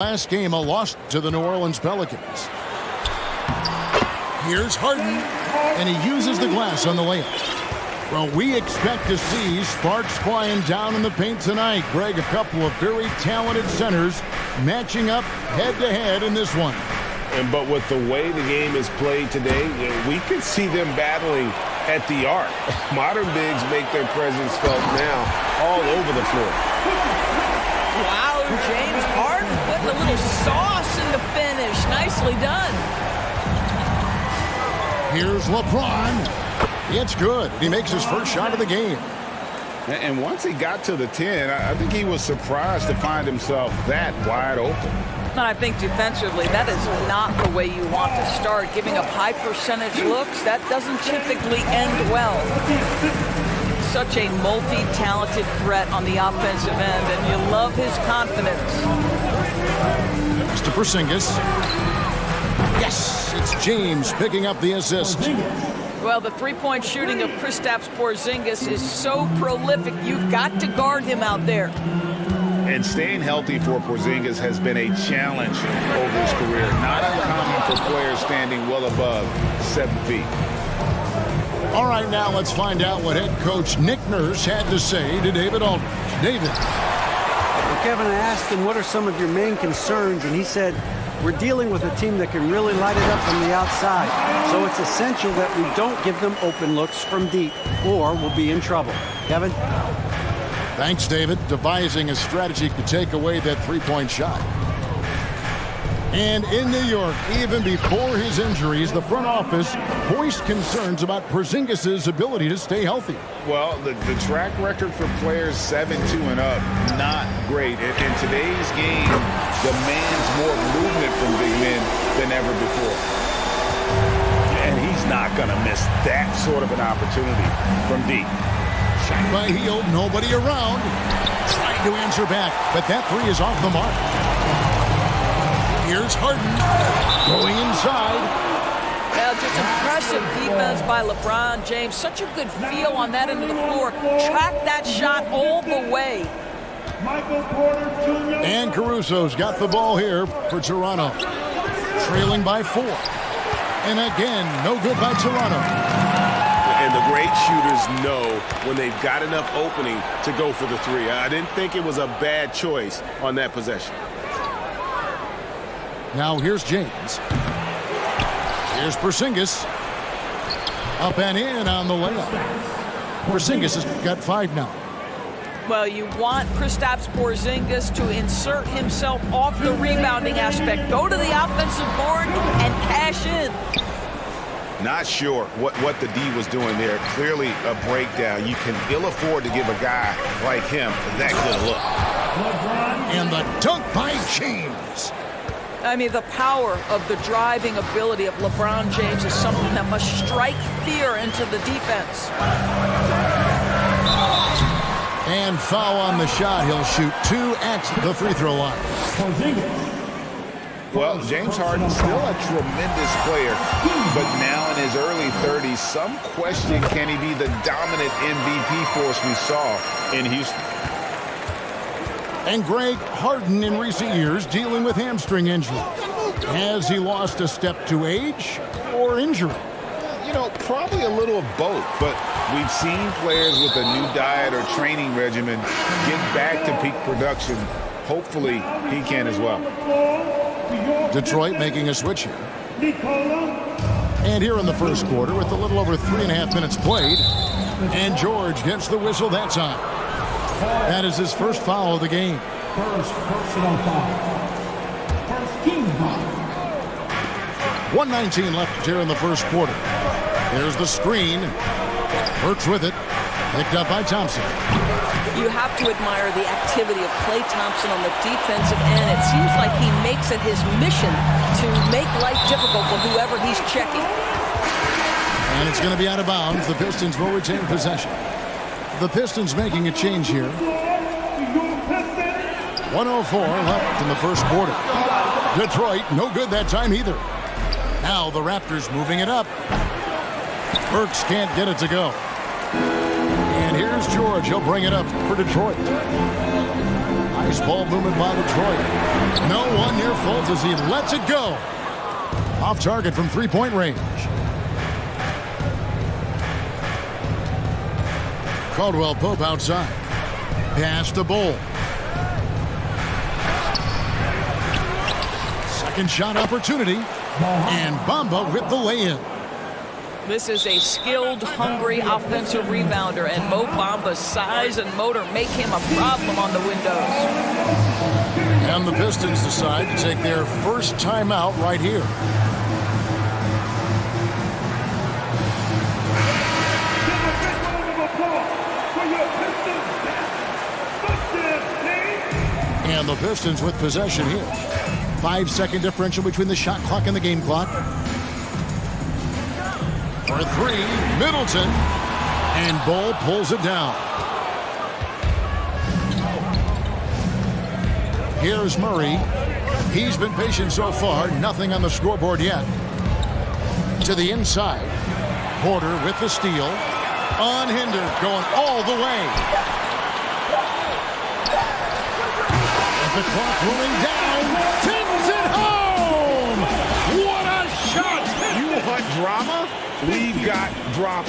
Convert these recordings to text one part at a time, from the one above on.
Last game, a loss to the New Orleans Pelicans. Here's Harden, and he uses the glass on the layup. Well, we expect to see sparks flying down in the paint tonight. Greg, a couple of very talented centers matching up head-to-head in this one. But with the way the game is played today, we could see them battling at the arc. Modern bigs make their presence felt now all over the floor. Wow, James Harden putting a little sauce in the finish. Nicely done. Here's LeBron. It's good. He makes his first shot of the game. And once he got to the 10, I think he was surprised to find himself that wide open. And I think defensively, that is not the way you want to start. Giving up high percentage looks, that doesn't typically end well. Such a multi-talented threat on the offensive end, and you love his confidence. Mr. Porzingis. Yes, it's James picking up the assist. Well, the three-point shooting of Kristaps Porzingis is so prolific, you've got to guard him out there. And staying healthy for Porzingis has been a challenge over his career. Not uncommon for players standing well above 7 feet. All right, now let's find out what head coach Nick Nurse had to say to David Aldridge. David. Well, Kevin, I asked him, what are some of your main concerns? And he said, we're dealing with a team that can really light it up from the outside. So it's essential that we don't give them open looks from deep, or we'll be in trouble. Kevin? Thanks, David. Devising a strategy to take away that three-point shot. And in New York, even before his injuries, the front office voiced concerns about Porzingis' ability to stay healthy. Well, the track record for players 7-2 and up, not great. In today's game, demands more movement from big men than ever before. And he's not going to miss that sort of an opportunity from deep. Shot by Hield, nobody around. Trying to answer back, but that three is off the mark. Here's Harden going inside. Well, just impressive defense by LeBron James. Such a good feel on that end of the floor. Track that shot all the way. And Caruso's got the ball here for Toronto. Trailing by 4. And again, no good by Toronto. And the great shooters know when they've got enough opening to go for the three. I didn't think it was a bad choice on that possession. Now here's James. Here's Porzingis. Up and in on the layup. Porzingis has got 5 now. Well, you want Kristaps Porzingis to insert himself off the rebounding aspect. Go to the offensive board and cash in. Not sure what the D was doing there. Clearly a breakdown. You can ill afford to give a guy like him that good look. And the dunk by James. I mean, the power of the driving ability of LeBron James is something that must strike fear into the defense. And foul on the shot. He'll shoot 2 at the free throw line. Well, James Harden still a tremendous player, but now in his early 30s, some question, can he be the dominant MVP force we saw in Houston? And Greg, Harden in recent years dealing with hamstring injury. Has he lost a step to age or injury? You know, probably a little of both, but we've seen players with a new diet or training regimen get back to peak production. Hopefully, he can as well. Detroit making a switch here. And here in the first quarter with a little over 3.5 minutes played. And George gets the whistle that time. That is his first foul of the game. First personal foul. First team foul. 1:19 left here in the first quarter. There's the screen. Hurts with it. Picked up by Thompson. You have to admire the activity of Klay Thompson on the defensive end. It seems like he makes it his mission to make life difficult for whoever he's checking. And it's going to be out of bounds. The Pistons will retain possession. The Pistons making a change here. 1:04 left in the first quarter. Detroit, no good that time either. Now the Raptors moving it up. Burks can't get it to go. And here's Here's George. He'll bring it up for Detroit. Nice ball movement by Detroit. No one near fault as he lets it go. Off target from three-point range. Caldwell Pope outside. Pass to Bull. Second shot opportunity. And Bamba with the lay-in. This is a skilled, hungry offensive rebounder, and Mo Bamba's size and motor make him a problem on the windows. And the Pistons decide to take their first timeout right here. And the Pistons with possession here. 5-second differential between the shot clock and the game clock. For three, Middleton. And Bull pulls it down. Here's Murray. He's been patient so far. Nothing on the scoreboard yet. To the inside. Porter with the steal. Unhindered, going all the way. With the clock rolling down. Tins it home! What a shot! You want drama? We've got drama.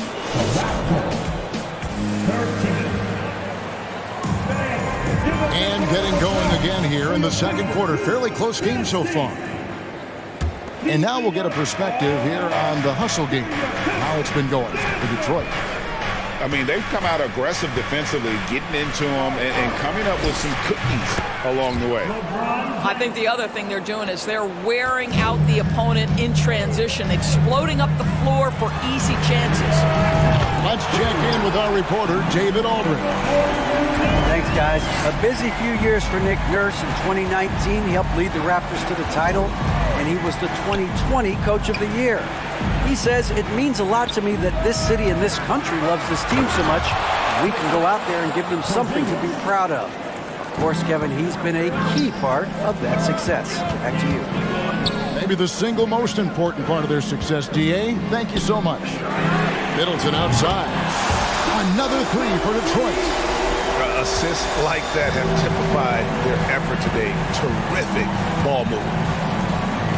And getting going again here in the second quarter. Fairly close game so far. And now we'll get a perspective here on the hustle game. How it's been going for Detroit. I mean, they've come out aggressive defensively, getting into them and coming up with some cookies along the way. I think the other thing they're doing is they're wearing out the opponent in transition, exploding up the floor for easy chances. Let's check in with our reporter, David Aldridge. Thanks, guys. A busy few years for Nick Nurse. In 2019, he helped lead the Raptors to the title, and he was the 2020 Coach of the Year. He says, it means a lot to me that this city and this country loves this team so much. We can go out there and give them something to be proud of. Of course, Kevin, he's been a key part of that success. Back to you. Maybe the single most important part of their success, D.A. Thank you so much. Middleton outside. Another three for Detroit. Assists like that have typified their effort today. Terrific ball movement.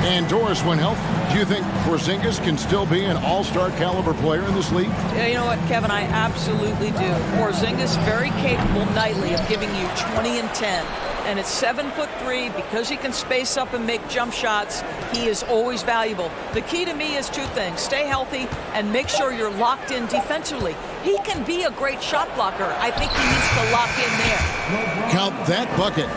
And Doris, when healthy, do you think Porzingis can still be an all-star caliber player in this league? Yeah, you know what, Kevin, I absolutely do. Porzingis very capable nightly of giving you 20 and 10. And at 7'3", because he can space up and make jump shots, he is always valuable. The key to me is two things. Stay healthy and make sure you're locked in defensively. He can be a great shot blocker. I think he needs to lock in there. Count that bucket.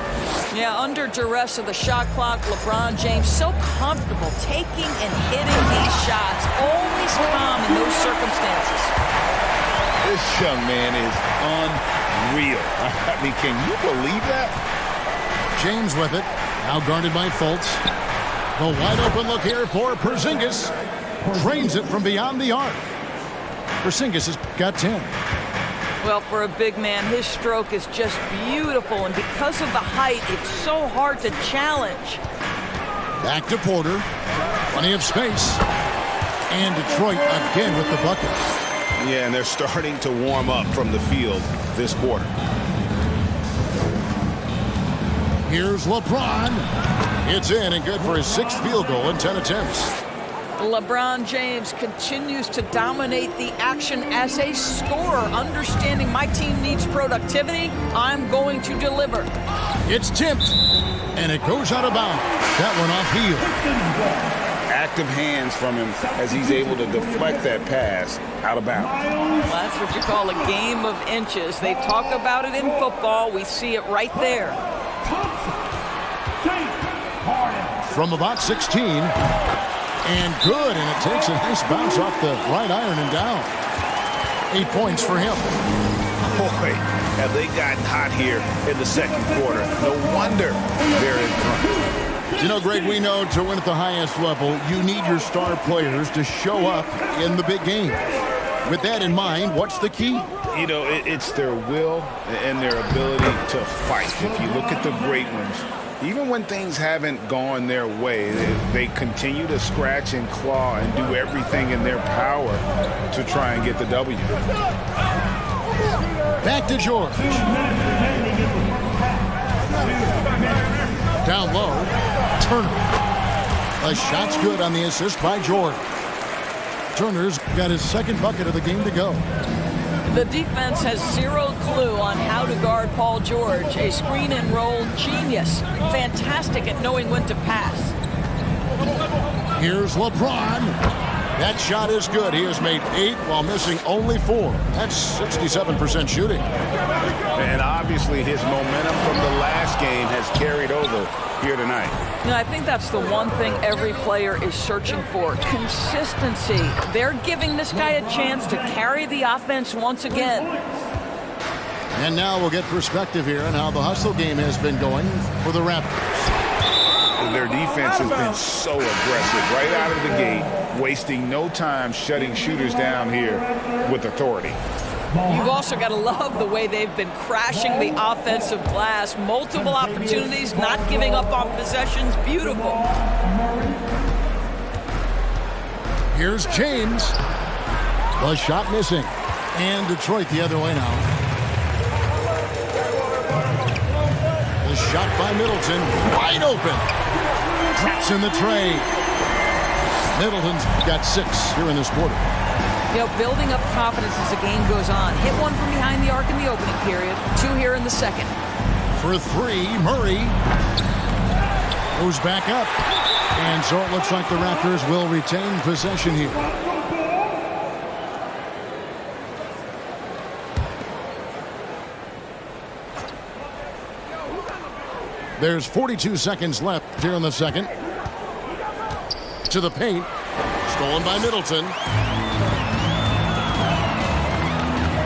Yeah, under duress of the shot clock, LeBron James so comfortable taking and hitting these shots. Always calm in those circumstances. This young man is unreal. I mean, can you believe that? James with it. Now guarded by Fultz. The wide open look here for Porzingis. Drains it from beyond the arc. Porzingis has got 10. Well, for a big man, his stroke is just beautiful, and because of the height, it's so hard to challenge. Back to Porter. Plenty of space. And Detroit again with the bucket. Yeah, and they're starting to warm up from the field this quarter. Here's LeBron. It's in and good for his 6th field goal in 10 attempts. LeBron James continues to dominate the action as a scorer, understanding my team needs productivity. I'm going to deliver. It's tipped, and it goes out of bounds. That one off heel. Active hands from him as he's able to deflect that pass out of bounds. Well, that's what you call a game of inches. They talk about it in football. We see it right there. From about 16. And good, and it takes a nice bounce off the right iron and down. 8 points for him. Boy, have they gotten hot here in the second quarter. No wonder they're in front. You know, Greg, we know to win at the highest level, you need your star players to show up in the big game. With that in mind, what's the key? You know, it's their will and their ability to fight. If you look at the great ones, even when things haven't gone their way, they continue to scratch and claw and do everything in their power to try and get the W. Back to George. Down low. Turner. The shot's good on the assist by George. Turner's got his second bucket of the game to go. The defense has zero clue on how to guard Paul George, a screen and roll genius. Fantastic at knowing when to pass. Here's LeBron. That shot is good. He has made 8 while missing only 4. That's 67% shooting. And obviously his momentum from the last game has carried over here tonight. I think that's the one thing every player is searching for, consistency. They're giving this guy a chance to carry the offense once again. And now we'll get perspective here on how the hustle game has been going for the Raptors. Their defense has been so aggressive right out of the gate, wasting no time shutting shooters down here with authority. You've also got to love the way they've been crashing the offensive glass. Multiple opportunities, not giving up on possessions. Beautiful. Here's James. The shot missing. And Detroit the other way now. The shot by Middleton. Wide open. Drops in the tray. Middleton's got 6 here in this quarter. Building up confidence as the game goes on. Hit one from behind the arc in the opening period. 2 here in the second. For 3, Murray goes back up. And so it looks like the Raptors will retain possession here. There's 42 seconds left here in the second. To the paint. Stolen by Middleton.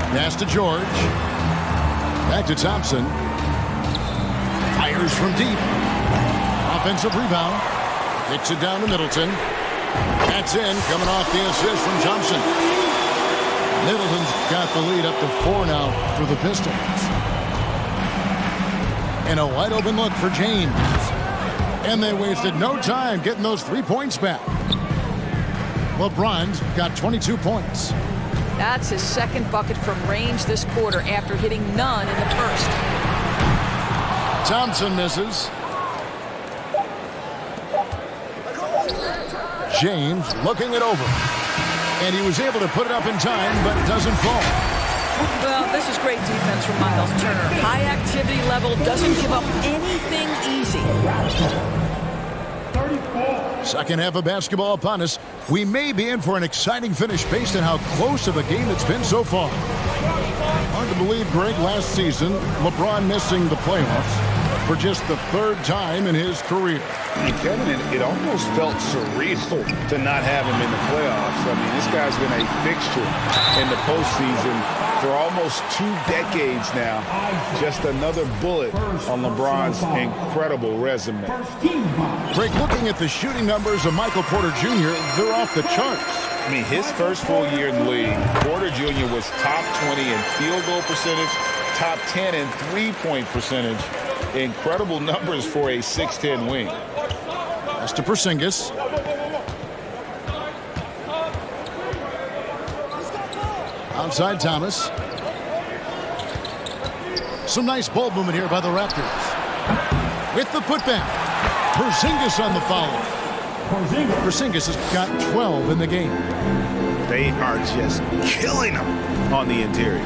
Pass to George. Back to Thompson. Fires from deep. Offensive rebound. Kicks it down to Middleton. That's in. Coming off the assist from Thompson. Middleton's got the lead up to 4 now for the Pistons. And a wide open look for James. And they wasted no time getting those 3 points back. LeBron's got 22 points. That's his second bucket from range this quarter after hitting none in the first. Thompson misses. James looking it over. And he was able to put it up in time, but it doesn't fall. Well, this is great defense from Miles Turner. High activity level, doesn't give up anything easy. Second half of basketball upon us. We may be in for an exciting finish based on how close of a game it's been so far. Hard to believe, Greg, last season, LeBron missing the playoffs for just the 3rd time in his career. And Kevin, it almost felt surreal to not have him in the playoffs. I mean, this guy's been a fixture in the postseason for almost 2 decades now. Just another bullet on LeBron's incredible resume. Greg, looking at the shooting numbers of Michael Porter Jr., they're off the charts. I mean, his first full year in the league, Porter Jr. was top 20 in field goal percentage, top 10 in three-point percentage. Incredible numbers for a 6'10 wing. That's to Porzingis. Outside Thomas. Some nice ball movement here by the Raptors. With the putback. Porzingis on the foul. Porzingis has got 12 in the game. They are just killing him on the interior.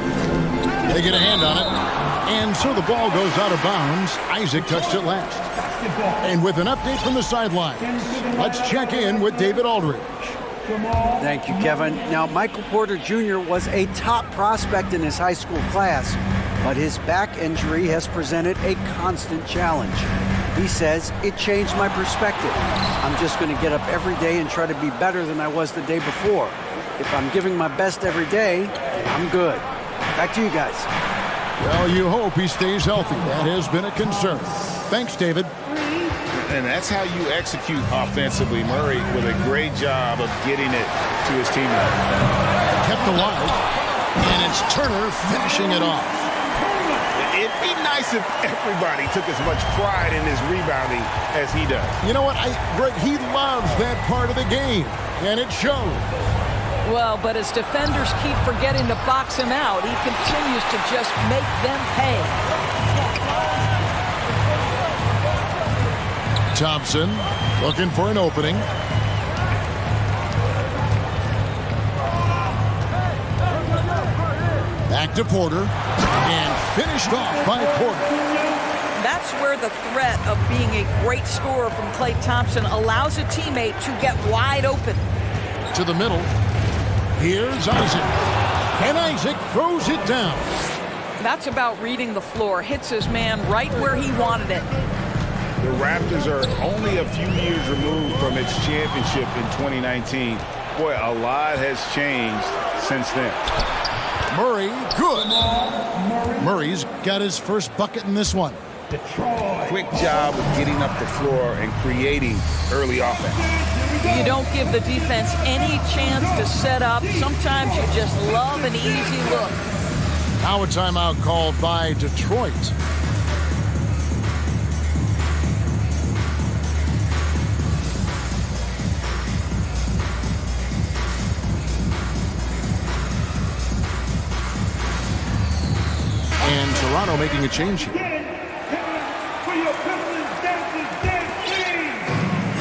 They get a hand on it. And so the ball goes out of bounds. Isaac touched it last. And with an update from the sidelines, let's check in with David Aldridge. Thank you, Kevin. Now, Michael Porter Jr. was a top prospect in his high school class, but his back injury has presented a constant challenge. He says, it changed my perspective. I'm just going to get up every day and try to be better than I was the day before. If I'm giving my best every day, I'm good. Back to you guys. Well, you hope he stays healthy. That has been a concern. Thanks, David. And that's how you execute offensively. Murray with a great job of getting it to his teammate. Kept alive. And it's Turner finishing it off. It'd be nice if everybody took as much pride in his rebounding as he does. You know what? Greg, he loves that part of the game. And it shows. Well, but as defenders keep forgetting to box him out, he continues to just make them pay. Thompson looking for an opening. Back to Porter, and finished off by Porter. That's where the threat of being a great scorer from Klay Thompson allows a teammate to get wide open. To the middle. Here's Isaac. And Isaac throws it down. That's about reading the floor. Hits his man right where he wanted it. The Raptors are only a few years removed from its championship in 2019. Boy, a lot has changed since then. Murray, good. Murray's got his first bucket in this one. Quick job of getting up the floor and creating early offense. You don't give the defense any chance to set up. Sometimes you just love an easy look. Now a timeout called by Detroit. And Toronto making a change here.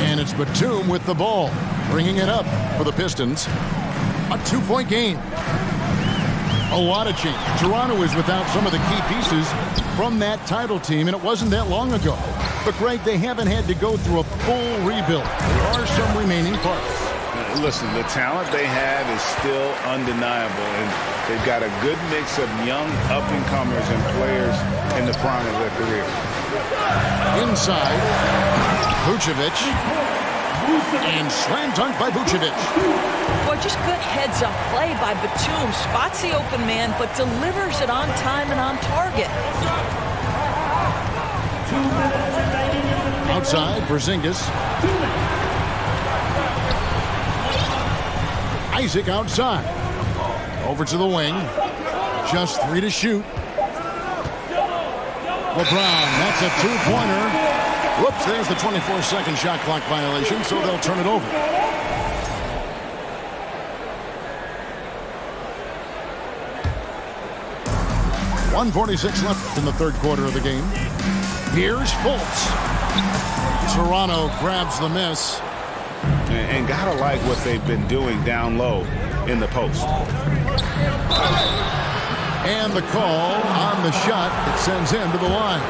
And it's Batum with the ball, bringing it up for the Pistons. A 2-point game. A lot of change. Toronto is without some of the key pieces from that title team, and it wasn't that long ago. But, Greg, they haven't had to go through a full rebuild. There are some remaining parts. Listen, the talent they have is still undeniable, and they've got a good mix of young up-and-comers and players in the prime of their career. Inside, Vucevic, and slam dunk by Vucevic. Boy, just good heads-up play by Batum. Spots the open man, but delivers it on time and on target. Outside, Porzingis. Isaac outside. Over to the wing. Just 3 to shoot. LeBron, that's a 2-pointer. Whoops, there's the 24-second shot clock violation, so they'll turn it over. .146 left in the third quarter of the game. Here's Fultz. Toronto grabs the miss. And gotta like what they've been doing down low in the post. And the call on the shot that sends him to the line.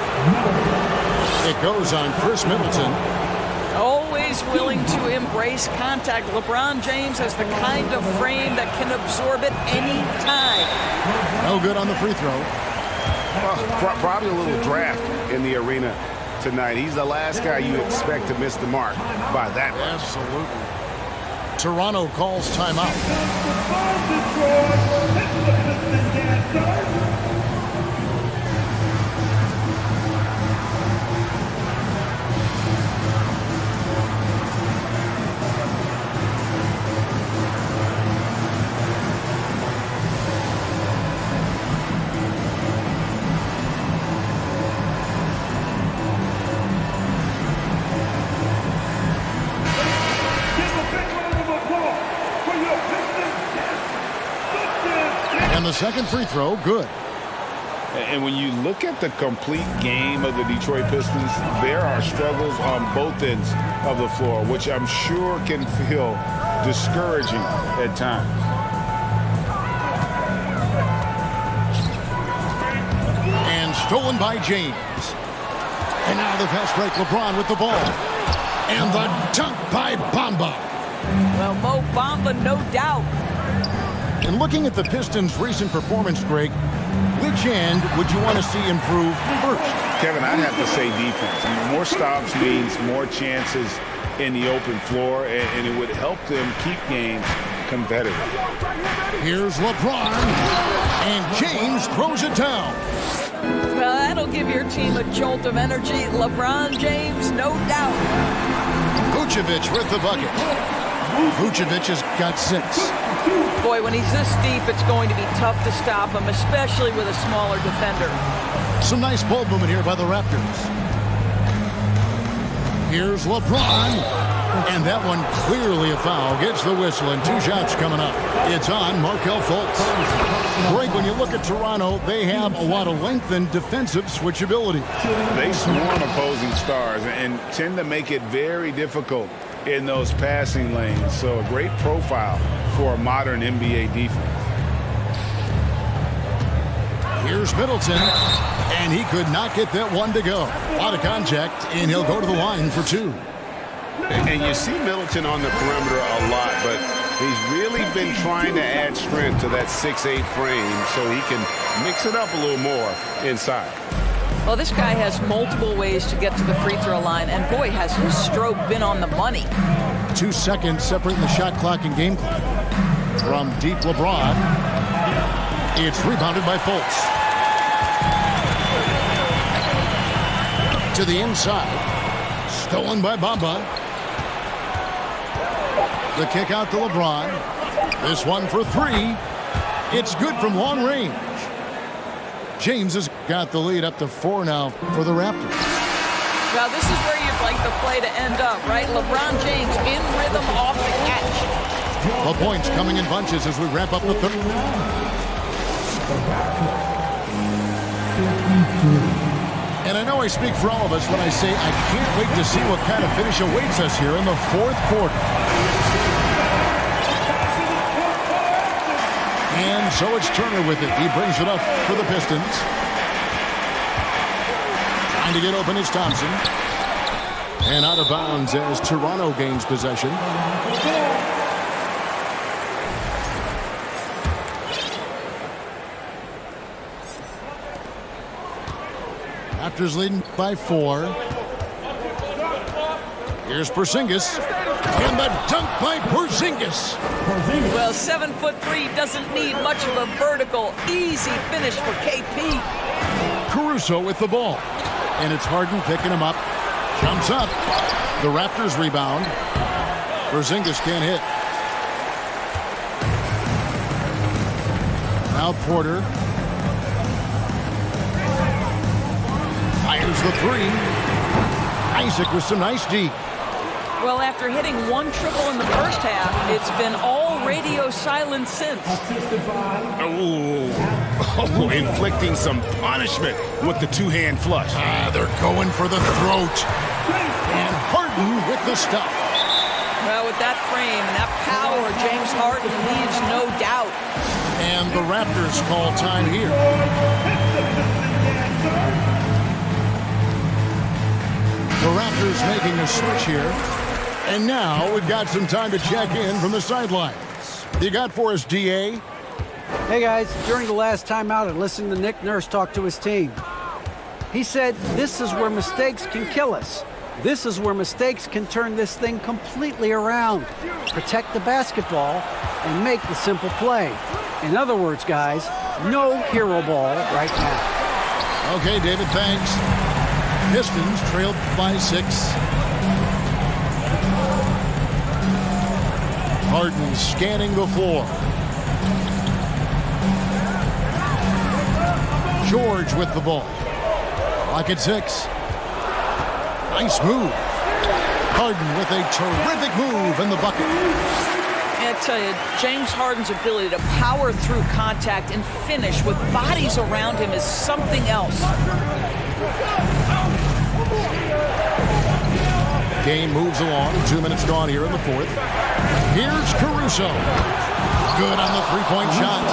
It goes on Chris Middleton. Always willing to embrace contact. LeBron James has the kind of frame that can absorb it any time. No good on the free throw. Well, probably a little draft in the arena tonight. He's the last guy you expect to miss the mark by that much. Absolutely. Toronto calls timeout. And the second free throw, good. And when you look at the complete game of the Detroit Pistons, there are struggles on both ends of the floor, which I'm sure can feel discouraging at times. And stolen by James. And now the fast break, LeBron with the ball. And the dunk by Bamba. Well, Mo Bamba, no doubt. And looking at the Pistons' recent performance, Greg, which end would you want to see improve first? Kevin, I'd have to say defense. I mean, more stops means more chances in the open floor, and it would help them keep games competitive. Here's LeBron, and James throws it down. Well, that'll give your team a jolt of energy. LeBron James, no doubt. Vucevic with the bucket. Vucevic has got 6. Boy, when he's this deep, it's going to be tough to stop him, especially with a smaller defender. Some nice ball movement here by the Raptors. Here's LeBron. And that one clearly a foul. Gets the whistle, and 2 shots coming up. It's on Markelle Fultz. Greg, when you look at Toronto, they have a lot of length and defensive switchability. They swarm opposing stars and tend to make it very difficult in those passing lanes. So a great profile for a modern NBA defense. Here's Middleton, and he could not get that one to go. A lot of contact, and he'll go to the line for 2. And you see Middleton on the perimeter a lot, but he's really been trying to add strength to that 6'8" frame so he can mix it up a little more inside. Well, this guy has multiple ways to get to the free throw line, and boy, has his stroke been on the money. 2 seconds separating the shot clock and game clock. From deep LeBron, it's rebounded by Fultz. To the inside, stolen by Bamba. The kick out to LeBron. This one for 3. It's good from long range. James has got the lead up to 4 now for the Raptors. Now, this is where you'd like the play to end up, right? LeBron James in rhythm off the catch. The points coming in bunches as we wrap up the third. And I know I speak for all of us when I say I can't wait to see what kind of finish awaits us here in the 4th quarter. And so it's Turner with it. He brings it up for the Pistons. Trying to get open is Thompson. And out of bounds as Toronto gains possession. Raptors leading by 4. Here's Porzingis. And the dunk by Porzingis. Well, 7'3" doesn't need much of a vertical, easy finish for KP. Caruso with the ball. And it's Harden picking him up. Jumps up. The Raptors rebound. Porzingis can't hit. Now Porter. Fires the 3. Isaac with some nice D. Well, after hitting 1 triple in the first half, it's been all radio silence since. Oh, inflicting some punishment with the 2-hand flush. They're going for the throat. And Harden with the stuff. Well, with that frame and that power, James Harden leaves no doubt. And the Raptors call time here. The Raptors making a switch here. And now we've got some time to check in from the sidelines. You got for us, DA? Hey guys, during the last timeout, I listened to Nick Nurse talk to his team. He said, this is where mistakes can kill us. This is where mistakes can turn this thing completely around. Protect the basketball and make the simple play. In other words, guys, no hero ball right now. Okay, David, thanks. Pistons trailed by 6. Harden scanning the floor. George with the ball. Clock at 6. Nice move. Harden with a terrific move in the bucket. And I tell you, James Harden's ability to power through contact and finish with bodies around him is something else. Game moves along. 2 minutes gone here in the 4th. Here's Caruso. Good on the 3-point shot.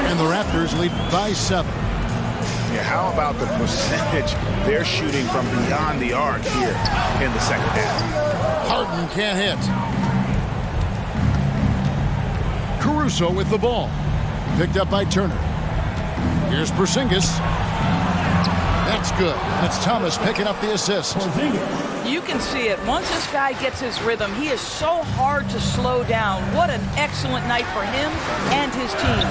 And the Raptors lead by 7. Yeah, how about the percentage they're shooting from beyond the arc here in the second half? Harden can't hit. Caruso with the ball. Picked up by Turner. Here's Porzingis. That's good. And it's Thomas picking up the assist. You can see it. Once this guy gets his rhythm, he is so hard to slow down. What an excellent night for him and his team.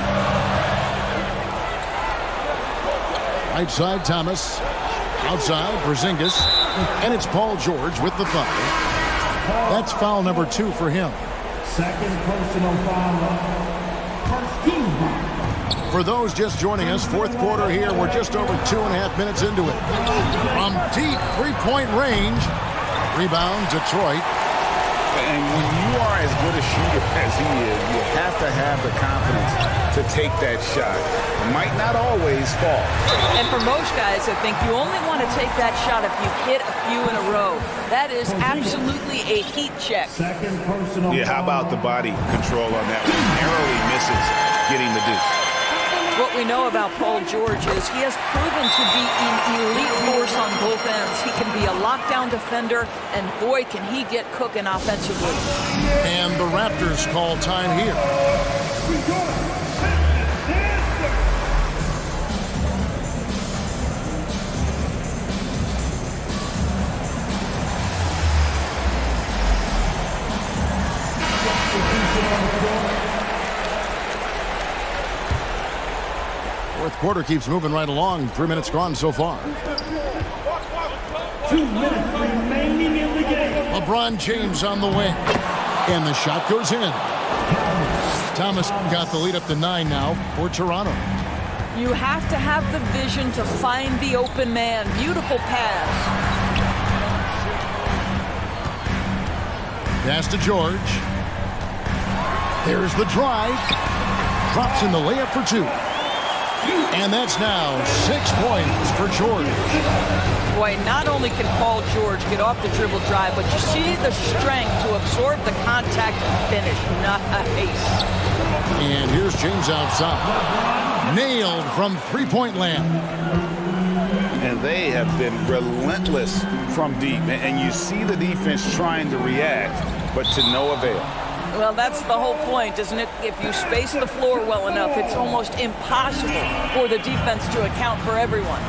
Right side, Thomas. Outside, Porzingis. And it's Paul George with the foul. That's foul number 2 for him. Second personal foul. First team foul. For those just joining us, 4th quarter here. We're just over 2.5 minutes into it. From deep 3-point range. Rebound, Detroit. And when you are as good a shooter as he is, you have to have the confidence to take that shot. It might not always fall. And for most guys, I think you only want to take that shot if you've hit a few in a row. That is absolutely a heat check. Second personal Yeah, how about the body control on that one? Narrowly misses getting the deuce. What we know about Paul George is he has proven to be an elite force on both ends. He can be a lockdown defender, and boy, can he get cooking offensively. And the Raptors call time here. Fourth quarter keeps moving right along. 3 minutes gone so far. 2 minutes remaining in the game. LeBron James on the wing. And the shot goes in. Thomas got the lead up to 9 now for Toronto. You have to have the vision to find the open man. Beautiful pass. Pass to George. There's the drive. Drops in the layup for 2. And that's now 6 points for George. Boy, not only can Paul George get off the dribble drive, but you see the strength to absorb the contact and finish. Nice. And here's James outside. Nailed from three-point land. And they have been relentless from deep. And you see the defense trying to react, but to no avail. Well, that's the whole point, isn't it? If you space the floor well enough, it's almost impossible for the defense to account for everyone.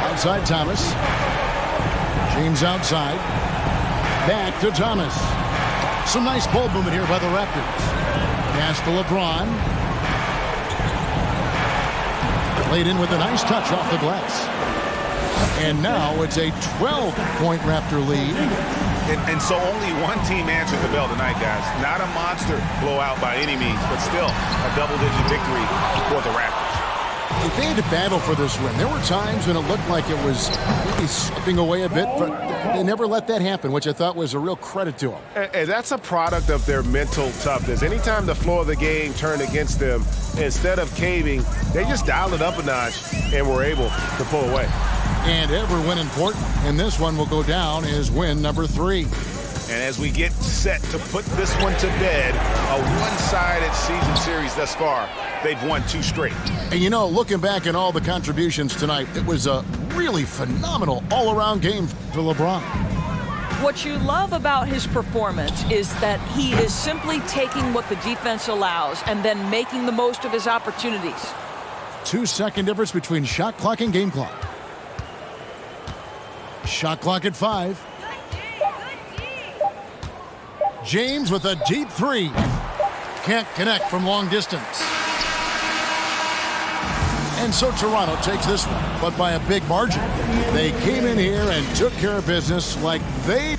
Outside Thomas. James outside. Back to Thomas. Some nice ball movement here by the Raptors. Pass to LeBron. Played in with a nice touch off the glass. And now it's a 12-point Raptor lead. And so only one team answered the bell tonight, guys. Not a monster blowout by any means, but still a double-digit victory for the Raptors. If they had to battle for this win, there were times when it looked like it was maybe slipping away a bit, but they never let that happen, which I thought was a real credit to them. And that's a product of their mental toughness. Anytime the floor of the game turned against them, instead of caving, they just dialed it up a notch and were able to pull away. And every win important, and this one will go down as win number 3. And as we get set to put this one to bed, a one-sided season series thus far, they've won 2 straight. And you know, looking back at all the contributions tonight, it was a really phenomenal all-around game for LeBron. What you love about his performance is that he is simply taking what the defense allows and then making the most of his opportunities. 2-second difference between shot clock and game clock. Shot clock at 5. James with a deep 3. Can't connect from long distance. And so Toronto takes this one, but by a big margin. They came in here and took care of business like they